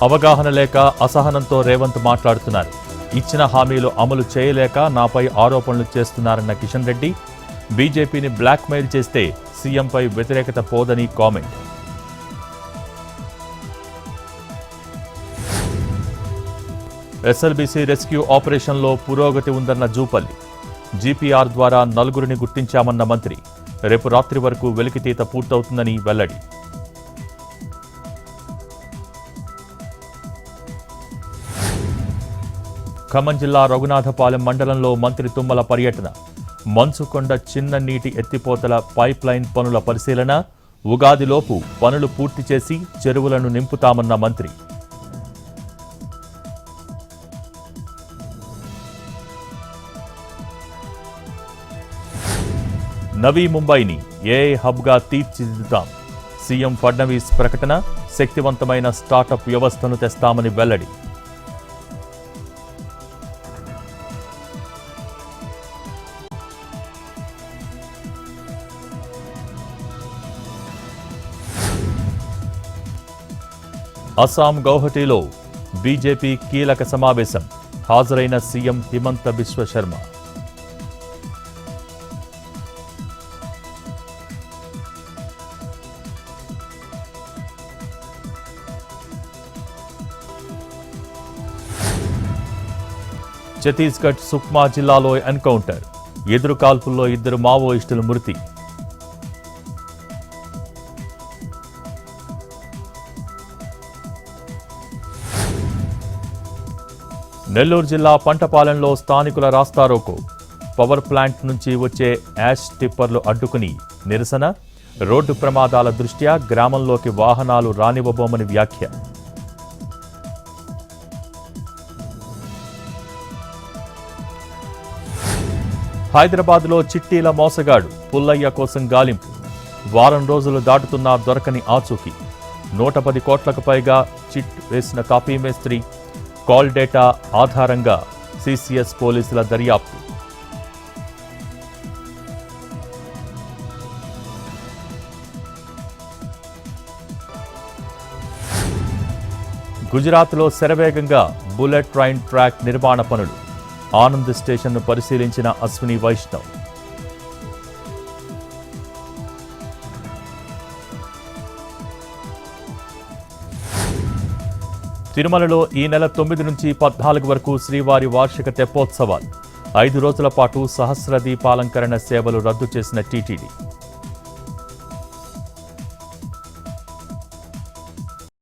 అవగాహన లేక అసహనంతో రేవంత్ మాట్లాడుతున్నారు. ఇచ్చిన హామీలు అమలు చేయలేక నాపై ఆరోపణలు చేస్తున్నారన్న కిషన్ రెడ్డి. బీజేపీని బ్లాక్మెయిల్ చేస్తే సీఎంపై వ్యతిరేకత పోదని కామెంట్. ఎస్ఎల్బీసీ రెస్క్యూ ఆపరేషన్లో పురోగతి ఉందన్న జూపల్లి. జీపీఆర్ ద్వారా 4గురిని గుర్తించామన్న మంత్రి. రేపు రాత్రి వరకు వెలికితీత పూర్తవుతుందని వెల్లడి. ఖమ్మం జిల్లా రఘునాథపాలెం మండలంలో మంత్రి తుమ్మల పర్యటన. మంచుకొండ చిన్న నీటి ఎత్తిపోతల పైప్ లైన్ పనుల పరిశీలన. ఉగాదిలోపు పనులు పూర్తి చేసి చెరువులను నింపుతామన్న మంత్రి. నవీ ముంబైని ఏఐ హబ్గా తీర్చిదిద్దుతాం. సీఎం ఫడ్నవీస్ ప్రకటన. శక్తివంతమైన స్టార్టప్ వ్యవస్థను తెస్తామని వెల్లడి. అస్సాం గౌహటిలో బీజేపీ కీలక సమావేశం. హాజరైన సీఎం హిమంత బిశ్వ శర్మ. ఛత్తీస్గఢ్ సుక్మా జిల్లాలో ఎన్కౌంటర్. ఎదురు కాల్పుల్లో 2 మావోయిస్టులు మృతి. నెల్లూరు జిల్లా పంటపాలెంలో స్థానికుల రాస్తారోకో. పవర్ ప్లాంట్ నుంచి వచ్చే యాష్ టిప్పర్లు అడ్డుకుని నిరసన. రోడ్డు ప్రమాదాల దృష్ట్యా గ్రామంలోకి వాహనాలు రానివ్వబోమని వ్యాఖ్య. హైదరాబాద్లో చిట్టీల మోసగాడు పుల్లయ్య కోసం గాలింపు. వారం రోజులు దాటుతున్నా దొరకని ఆచూకీ. 110 కోట్లకు పైగా చిట్ వేసిన కాపీ మేస్త్రి. కాల్ డేటా ఆధారంగా సిసిఎస్ పోలీసుల దర్యాప్తు. గుజరాత్లో శరవేగంగా బుల్లెట్ ట్రైన్ ట్రాక్ నిర్మాణ పనులు. ఆనంద్ స్టేషన్ను పరిశీలించిన అశ్విని వైష్ణవ్. తిరుమలలో ఈ నెల 9 నుంచి 14 వరకు శ్రీవారి వార్షిక తెప్పోత్సవాలు. 5 రోజుల పాటు సహస్ర దీపాలంకరణ సేవలు రద్దు చేసిన టీటీడీ.